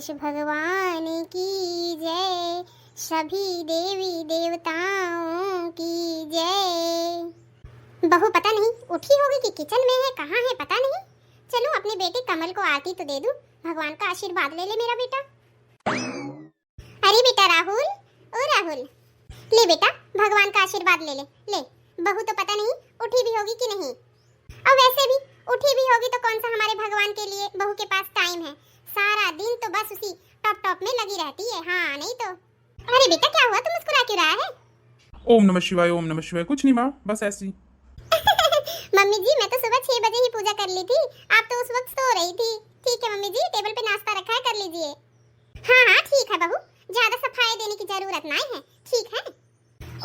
गणेश भगवान की जय, सभी देवी देवताओं की जय। बहू पता नहीं उठी होगी कि किचन में है, कहाँ है पता नहीं। चलो अपने बेटे कमल को आरती तो दे दूं, भगवान का आशीर्वाद ले ले मेरा बेटा। अरे बेटा राहुल, ओ राहुल, ले बेटा भगवान का आशीर्वाद ले ले। ले, बहू तो पता नहीं उठी भी होगी कि नहीं। और वैसे भी उठी भी होगी तो कौन सा हमारे भगवान के लिए बहू के पास टाइम है। सारा दिन तो बस उसी टॉप में लगी रहती है। हाँ नहीं तो। अरे बेटा क्या हुआ, तुम मुस्कुरा क्यों रहा है? ओम नमः शिवाय, ओम नमः शिवाय। कुछ नहीं माँ, बस ऐसी। मम्मी जी मैं तो सुबह 6 बजे ही पूजा कर ली थी, आप तो उस वक्त सो रही थी। ठीक है मम्मी जी, टेबल पे नाश्ता रखा है, कर लीजिए। हाँ हाँ ठीक है बहू, ज्यादा सफाई देने की जरूरत नहीं है। ठीक है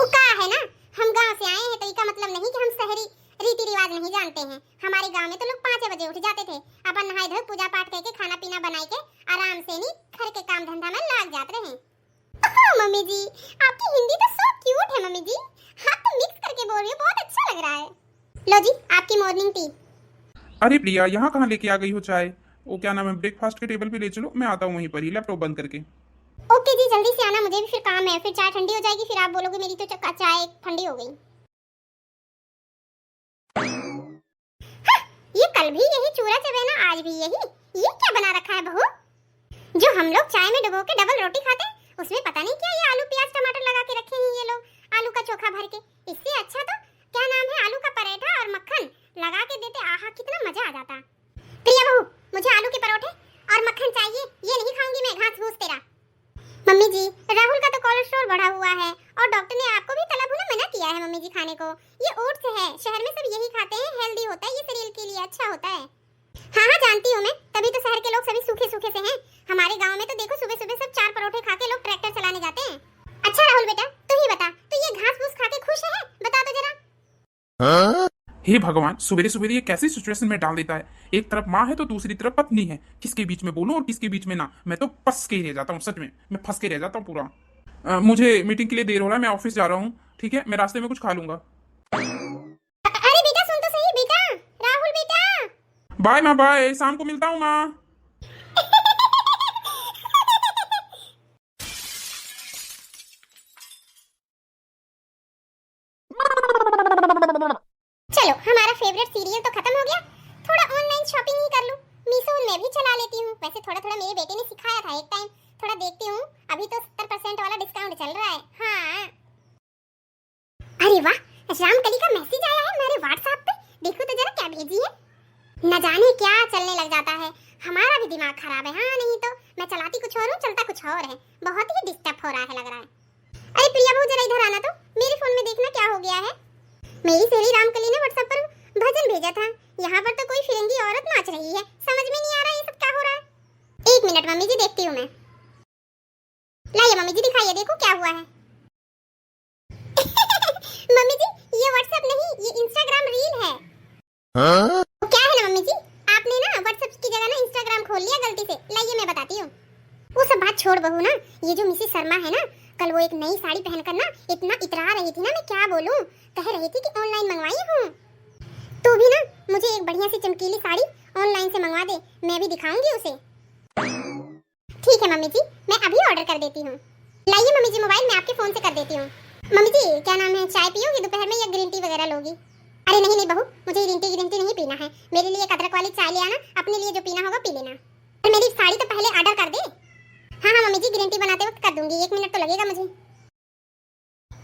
उका है ना, हम गांव से आए हैं तो इसका मतलब नहीं कि हम शहरी रीति रिवाज नहीं जानते हैं। हमारे गांव में तो लोग 5 बजे उठ जाते थे, अपन नहाए धोए पूजा पाठ करके खाना पीना बनाए के आराम से नहीं घर के काम धंधा में लग जाते हैं। मम्मी जी आपकी हिंदी तो सो क्यूट है मम्मी जी, आप तो मिक्स करके बोल रही हो, बहुत अच्छा लग रहा है। लो जी आपकी मॉर्निंग टी। अरे प्रिया, यहाँ कहाँ लेके आ गई हो चाय? वो क्या नाम है, ब्रेकफास्ट के टेबल पे ले चलो, मैं आता हूँ वहीं पर ही, लैपटॉप बंद करके। ओके जी जल्दी से आना, मुझे भी फिर काम है, फिर चाय ठंडी हो जाएगी, फिर आप बोलोगे मेरी तो चाय ठंडी हो गई। हाँ, ये कल भी यही चूरा चबेना, आज भी यही। ये क्या बना रखा है बहू? जो हम लोग चाय में डुबो के डबल रोटी खाते हैं, उसमें पता नहीं क्या ये आलू प्याज टमाटर लगा के रखे हैं ये लोग, आलू का चोखा भर के। इससे अच्छा तो क्या नाम है, आलू का पराठा और मक्खन लगा के देते, आहा कितना मजा आ जाता। प्रिया बहू मुझे आलू के परोठे और मक्खन चाहिए, ये नहीं खाऊंगी मैं घास फूस तेरा। मम्मी जी राहुल का तो कोलेस्ट्रॉल बढ़ा हुआ है और डॉक्टर ने आपको भी तला भुना मना किया है मम्मी जी खाने को। ये ओट्स है, शहर में सब यही खाते हैं, हेल्दी होता है, ये शरीर के लिए अच्छा होता है। हाँ हाँ जानती हूँ मैं, तभी तो शहर के लोग सभी सूखे सूखे से हैं। हमारे गांव में तो देखो सुबह सुबह सब 4 परोठे खा के लोग ट्रैक्टर चलाने जाते हैं। अच्छा राहुल बेटा तू ही बता, तो ये घास फूस खा के खुश है? बता दो जरा। हे भगवान, सवेरे सवेरे ये कैसी सिचुएशन में डाल देता है। एक तरफ माँ है तो दूसरी तरफ पत्नी है, किसके बीच में बोलूं और किसके बीच में ना। मैं तो फंस के ही रह जाता हूँ, सच में मैं फंस के रह जाता हूँ पूरा। मुझे मीटिंग के लिए देर हो रहा है, मैं ऑफिस जा रहा हूँ। ठीक है, मैं रास्ते में कुछ खा लूंगा। अरे बेटा सुन तो सही बेटा, राहुल बेटा। बाय माँ, बाय, शाम को मिलता हूँ माँ। चलो हमारा फेवरेट सीरियल तो खत्म हो गया, थोड़ा ऑनलाइन शॉपिंग ही कर लूं। मीशो मैं भी चला लेती हूँ, वैसे थोड़ा थोड़ा मेरे बेटे ने सिखाया था एक टाइम, थोड़ा देखती हूँ। अभी तो 70% वाला डिस्काउंट चल रहा है। हाँ अरे वाह, रामकली का मैसेज आया है मेरे व्हाट्सएप पे, देखो तो जरा क्या भेजी है। न जाने क्या चलने लग जाता है, हमारा भी दिमाग खराब है। हाँ नहीं तो मैं चलाती कुछ और हूँ, चलता कुछ और है, बहुत ही डिस्टर्ब हो रहा है लग रहा है। अरे प्रिया बहू जरा इधर आना तो, मेरे फोन में देखना क्या हो गया है। मेरी सहेली रामकली ने व्हाट्सएप पर भजन भेजा था, यहाँ पर तो कोई फिरंगी औरत नाच रही है, समझ में नहीं आ रहा ये सब क्या हो रहा है। 1 मिनट मम्मी जी देखती हूँ मैं। लाइए मम्मी जी दिखाइए, देखो क्या हुआ है। मम्मी जी ये व्हाट्सएप नहीं, ये इंस्टाग्राम रील है। हाँ? तो क्या है ना मम्मी जी, आपने ना व्हाट्सएप की जगह ना इंस्टाग्राम खोल लिया गलती से। लाइए मैं बताती हूँ। वो सब बात छोड़ बहू ना, ये जो मिसेस शर्मा है ना, कल वो एक नई साड़ी पहनकर ना इतना इतरा रही थी ना, मैं क्या बोलूं, कह रही थी कि ऑनलाइन मंगवाई हूँ। तू भी ना मुझे एक बढ़िया सी चमकीली साड़ी ऑनलाइन से मंगवा दे, मैं भी दिखाऊंगी उसे। ठीक है मम्मी जी, मैं अभी ऑर्डर कर देती हूँ। लाइए मम्मी जी मोबाइल मैं आपके फोन से कर देती हूँ। मम्मी जी क्या नाम है, चाय पियोगी दोपहर में या ग्रीन टी वगैरह लोगी? अरे नहीं नहीं बहू, मुझे ग्रीन टी नहीं पीना है, मेरे लिए एक अदरक वाली चाय ले आना, अपने लिए जो पीना होगा पी लेना। और मेरी साड़ी तो पहले ऑर्डर कर दे। हाँ हाँ मम्मी जी ग्रीन टी बनाते वक्त कर दूंगी, 1 मिनट तो लगेगा मुझे।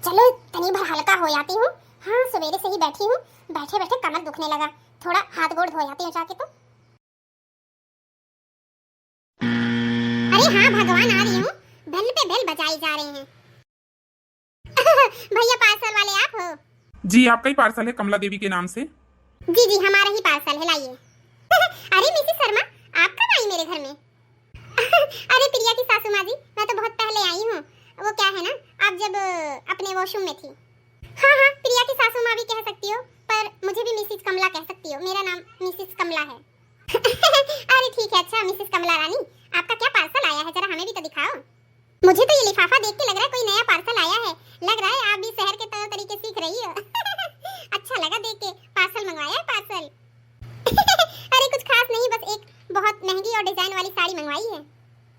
चलो तनी भर हल्का हो जाती हूँ। हाँ सवेरे से ही बैठी हूँ, बैठे बैठे कमर दुखने लगा, थोड़ा हाथ गोड़ धो जाती हूँ जाके तो। अरे हाँ भगवान आ रही हूँ, बेल पे बेल बजाई जा रहे हैं। भैया पार्सल वाले आप हो? जी आपका ही पार्सल है, कमला देवी के नाम से। जी जी हमारा ही पार्सल है, लाइए। अरे मिसेस शर्मा आप कब आई मेरे घर में? अरे प्रिया की सासू माँ जी, मैं तो बहुत पहले आई हूँ, वो क्या है ना आप जब अपने वॉशरूम में थी। हाँ हाँ प्रिया की सासू माँ भी कह सकती हो, पर मुझे भी मिसेस कमला कह सकती हो, मेरा नाम मिसेस कमला है। अरे ठीक है, अच्छा मिसेस कमला रानी आपका क्या पार्सल आया है, जरा हमें भी तो दिखाओ। मुझे तो ये लिफाफा देख के लग रहा है कोई नया पार्सल आया है, लग रहा है आप भी शहर के तौर तरीके सीख रही हो। अच्छा लगा देख के, पार्सल मंगवाया है पार्सल। अरे कुछ खास नहीं, बस एक बहुत महंगी और डिजाइन वाली साड़ी मंगवाई है।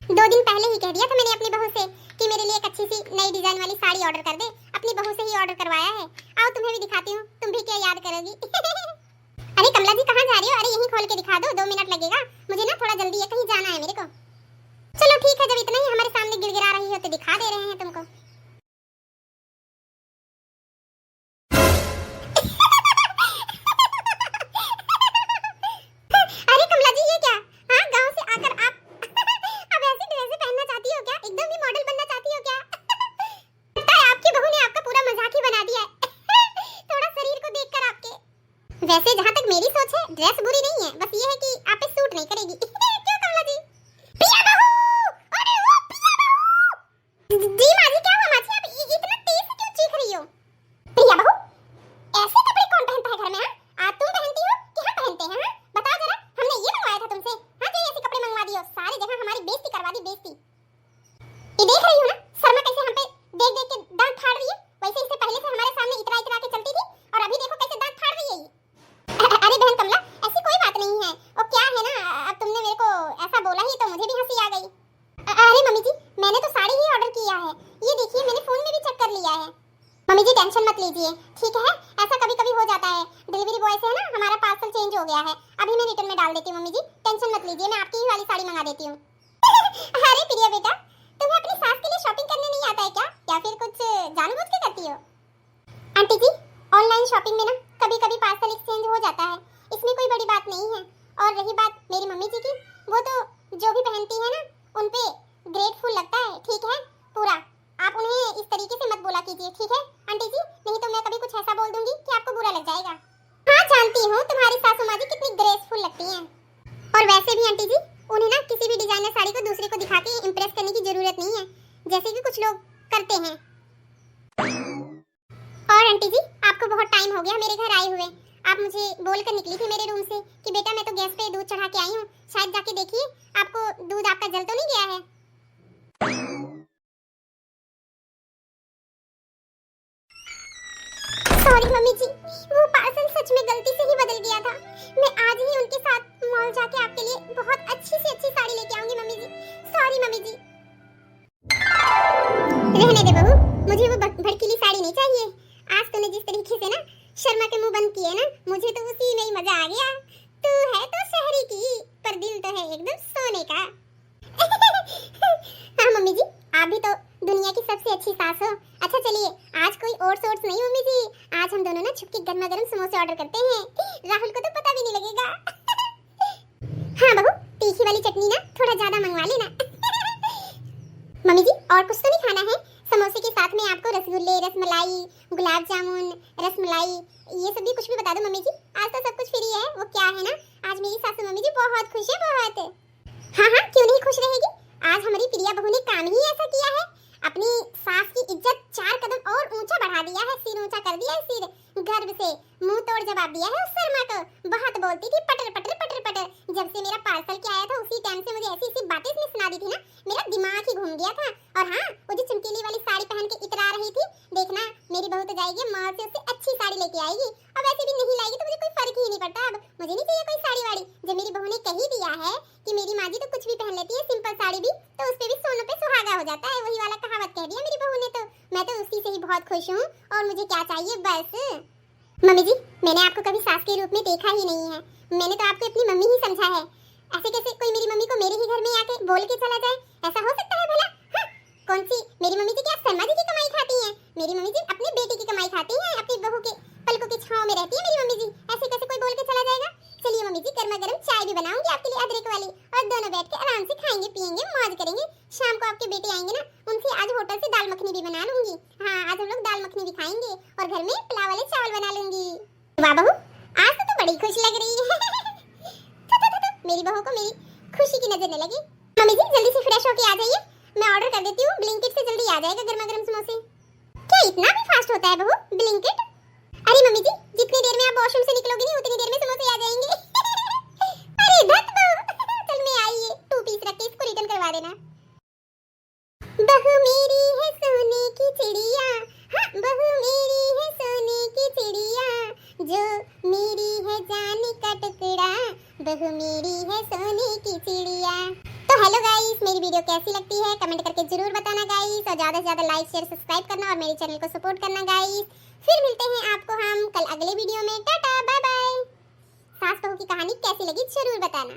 2 दिन पहले ही कह दिया था मैंने अपनी बहू से कि मेरे लिए एक अच्छी सी नई डिजाइन वाली साड़ी ऑर्डर कर दे। अपनी बहू से ही ऑर्डर करवाया है। आओ तुम्हें भी दिखाती हूँ, तुम भी क्या याद करोगी। अरे कमला जी कहाँ जा रही हो? अरे यहीं खोल के दिखा दो, 2 मिनट लगेगा, मुझे ना थोड़ा जल्दी है, कहीं जाना है मेरे को। चलो ठीक है, जब इतना ही हमारे सामने गिड़गिड़ा रही हो तो दिखा दे रहे हैं तुमको। अरे कमला जी ये क्या? हाँ गांव से आकर आप अब ऐसी ड्रेसें पहनना चाहती हो क्या? एकदम ही मॉडल बनना चाहती हो क्या? लगता है आपकी बहू ने आपका पूरा मजाक ही बना दिया है। थोड़ा शरीर को देखकर आपके। वैसे जहाँ तक मेरी सोच है ड्रेस बुरी नहीं है, बस ये है कि आप पे सूट नहीं करेगी। क्यों कमला जी? पिया बहू! अरे वो पिया बहू! जी माँ जी क्या हुआ माँ जी? आप इतना तेज से क्यों चीख रही हो? पिया बहू ऐसे कपड़े कौन पहनता है घर में? हाँ तुम पहनती हो कि हम पहनते हैं? हाँ बताओ जरा, हमने ये मंगवाया था तुमसे? हाँ जो ऐसे कपड़े मंगवा दियो, सारी जगह हमारी बेइज्जती करवा दी, बेइज्जती। ये देख रही हो ना शर्मा कैसे हम पे देख देख के दांत फाड़ रही है? वैसे इससे पहले से हमारे सामने इतरा इतरा के चलती थी और अभी देखो कैसे दांत फाड़ रही है ये। अरे बहन कमला ऐसी कोई बात नहीं है, और क्या है ना अब तुमने मेरे को ऐसा बोला ही तो मुझे भी हंसी आ गई। अरे मम्मी जी मैंने तो साड़ी ही ऑर्डर किया है, ये देखिए मैंने फोन में भी चेक कर लिया है। मम्मी जी टेंशन मत लीजिए, ठीक है, ऐसा कभी कभी हो जाता है, डिलीवरी बॉय से है ना हमारा पार्सल चेंज हो गया है, अभी मैं रिटर्न में डाल देती हूँ। मम्मी जी टेंशन मत लीजिए, मैं आपकी ही वाली साड़ी मंगा देती हूँ। अरे प्रिया बेटा तुम्हें अपनी सास के लिए शॉपिंग करने नहीं आता है क्या, या फिर कुछ जानबूझ के करती हो? आंटी जी ऑनलाइन शॉपिंग में ना कभी कभी पार्सल एक्सचेंज हो जाता है, इसमें कोई बड़ी बात नहीं है। और रही बात मेरी मम्मी जी की, वो तो जो भी पहनती है ना उन पे ग्रेटफुल लगता है, ठीक है पूरा। आप उन्हें इस तरीके से मत बोला कीजिए, ठीक है आंटी जी, नहीं तो मैं कभी कुछ ऐसा बोल दूंगी कि आपको बुरा लग जाएगा। हाँ जानती हूँ तुम्हारी सासू माँ जी कितनी ग्रेसफुल लगती हैं। और वैसे भी आंटी जी उन्हें ना किसी भी डिजाइनर साड़ी को दूसरे को दिखा के इम्प्रेस करने की जरूरत नहीं है, जैसे कि कुछ लोग करते हैं। और आंटी जी आपको बहुत टाइम हो गया मेरे घर आए हुए, आप मुझे बोलकर निकली थी मेरे रूम से कि बेटा मैं तो गैस पे दूध चढ़ा के आई हूँ, शायद जाके देखिए आपको दूध आपका जल तो नहीं गया है। सॉरी मम्मी जी, वो पार्सल सच में गलती से ही बदल गया था। मैं आज ही उनके साथ मॉल जाके आपके लिए बहुत अच्छी से अच्छी साड़ी लेके आऊंगी मम्मी जी। सॉरी मम्मी जी। रहने दे बहू, मुझे वो भड़कीली साड़ी नहीं चाहिए। आज तूने जिस तरीके से ना शर्मा के मुंह बंद किए ना, मुझे तो उसी में ही मजा आ गया। तू है तो शहरी की, पर दिल तो है एकदम सोने का। हाँ मम्मी जी आप भी तो दुनिया की सबसे अच्छी सास हो। अच्छा चलिए आज कोई ओट्स ओट्स नहीं मम्मी जी, आज हम दोनों ना छुपके गर्मा गर्म समोसे ऑर्डर करते हैं, राहुल को तो पता भी नहीं लगेगा। हाँ बहू तीखी वाली चटनी ना थोड़ा ज्यादा मंगवा लेना। मम्मी जी और कुछ तो नहीं खाना है? समोसे के साथ में आपको रसगुल्ले, रसमलाई, गुलाब जामुन, रसमलाई ये सब भी कुछ भी बता दो मम्मी जी, आज तो सब कुछ फ्री है। वो क्या है ना आज मेरी सासू मम्मी जी बहुत खुश है, बहुत। हाँ हाँ क्यों नहीं खुश रहेगी, आज हमारी प्रिया बहू ने काम ही ऐसा किया है, अपनी सास की इज्जत 4 कदम और ऊंचा बढ़ा दिया है, सिर ऊंचा कर दिया है, सिर गर्व से मुंह तोड़ जवाब दिया है उस शर्मा को। बहुत बोलती थी पटर पटर पटर पटर, जब से मेरा पार्सल के आया था उसी टाइम से मुझे ऐसी ऐसी बातें इसने सुना दी थी ना, मेरा दिमाग ही घूम गया था। और हाँ वो जो चमकीली वाली साड़ी पहन के इतरा रही थी, देखना मेरी बहू तो जाएगी मॉल से उससे अच्छी साड़ी लेके आएगी, और वैसे भी नहीं लाएगी तो मुझे कोई फर्क ही नहीं पड़ता। अब मुझे नहीं चाहिए कोई साड़ी वाड़ी, जब मेरी बहू ने कह ही दिया है कि मेरी माँ जी तो कुछ भी पहन लेती है, सिंपल साड़ी भी, तो उस पे भी सोने पे सुहागा हो जाता है, वही वाला कहावत कह दिया मेरी बहू ने, तो मैं तो उसी से ही बहुत खुश हूँ। और मुझे क्या चाहिए बस। मम्मी जी मैंने आपको कभी सास के रूप में देखा ही नहीं है, मैंने तो आपको अपनी मम्मी ही समझा है। ऐसे कैसे कोई मेरी मम्मी को मेरे ही घर में आके बोल के चला जाए, ऐसा हो सकता है भला? हाँ? कौन सी मेरी मम्मी जी क्या शर्मा जी की कमाई खाती हैं? मेरी मम्मी जी अपनी बेटी की कमाई खाती हैं, अपनी बहू के पलकों की छांव में रहती है मेरी मम्मी जी, ऐसे कैसे कोई बोल के चला जाएगा? चलिए मम्मी जी गर्मा गर्म चाय भी बनाऊंगी आपके लिए अदरक वाली, और दोनों बैठ के आराम से खाएंगे पिएंगे मौज करेंगे। शाम को आपके बेटे आएंगे ना, उनसे आज होटल से दाल मखनी भी बना लूंगी। हाँ आज हम लोग दाल मखनी भी खाएंगे और घर में पुलाव वाले चावल बना लूंगी। वाह बहू आज तो बड़ी खुश लग रही है। मेरी बहू को मेरी खुशी की नजर न लगी। मम्मी जी जल्दी से फ्रेश होके आ जाइए, मैं ऑर्डर कर देती हूँ, ब्लिंकिट से जल्दी आ जाएगा गर्मा गर्म समोसे। क्या इतना भी फास्ट होता है बहू ब्लिंकिट? अरे मम्मी जी जितनी देर में आप वॉशरूम से निकलोगी नहीं उतनी देर में समोसे आ जाएंगे। अरे धत बहू चल मैं आई है, 2 पीस रख के इसको रिटर्न करवा देना। बहू मेरी है सोने की चिड़िया, हाँ बहू मेरी है सोने की चिड़िया, जो मेरी है जान का टुकड़ा, बहू मेरी है सोने की चिड़िया। तो तो हेलो गाइस, मेरी वीडियो कैसी लगती है कमेंट करके जरूर बताना गाइस, और ज्यादा से ज्यादा लाइक शेयर सब्सक्राइब करना और मेरे चैनल को सपोर्ट करना गाइस। फिर मिलते हैं आपको हम कल अगले वीडियो में। Tata bye bye. सास बहू की कहानी कैसी लगी जरूर बताना।